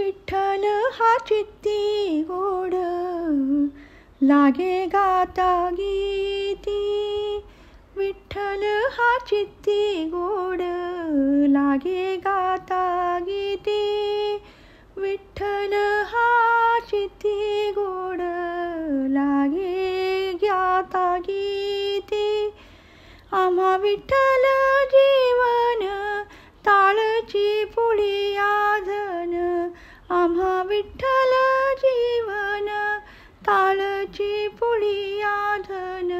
विठ्ठल हा चित्ती गोड लागे गाता गीती। विठ्ठल हा चित्ती गोड लागे गाता गीती। विठ्ठल हा चित्ती गोड लागे गाता गीती। आम्हा विठ्ठल जीवन ताळची पुढी आधन। आम्हा विठ्ठल जीवन ताळची पुढी आधन।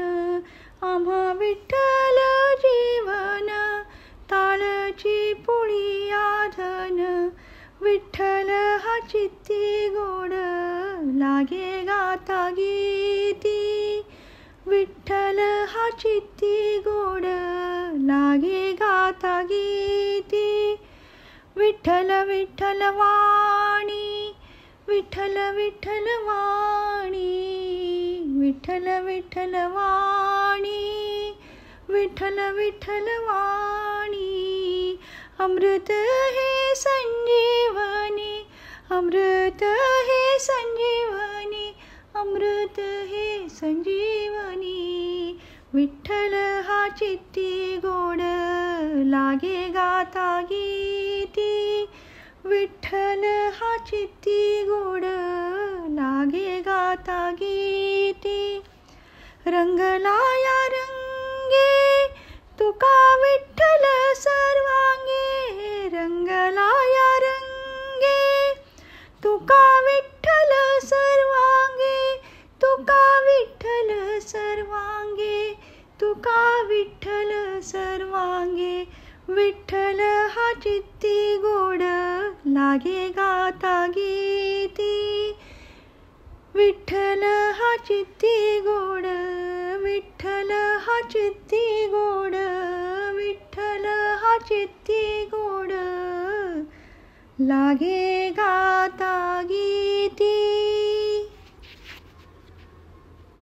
आम्हा विठ्ठल जीवन ताळची पुढी आधन। विठ्ठल हा चित्ती गोड लागे गाता गीती। विठ्ठल हा चित्ती गोड लागे गाता गीती। विठ्ठल विठ्ठल वाणी, विठ्ठल विठ्ठल वाणी, विठ्ठल विठ्ठल वाणी, विठ्ठल विठ्ठल वाणी। अमृत हे संजीवनी, अमृत हे संजीवनी, अमृत हे संजीवनी। विठ्ठल हा चित्ती गोड लागे गाता गीती। विठ्ठल हा चित्ती गोड लागे गाता गीती। रंगला या रंगे तुका विठ्ठल सर्वांगे। रंगला या रंगे तुका विठ्ठल सर्वांगे। तुका विठ्ठल सर्वांगे, तुका विठ्ठल सर्वांगे। विठ्ठल हा चित्ती गोड लागे गाता गीती। विठ्ठल हा चित्ती गोड, विठ्ठल हा चित्ती गोड, विठ्ठल हा चित्ती गोड लागे गाता गीती।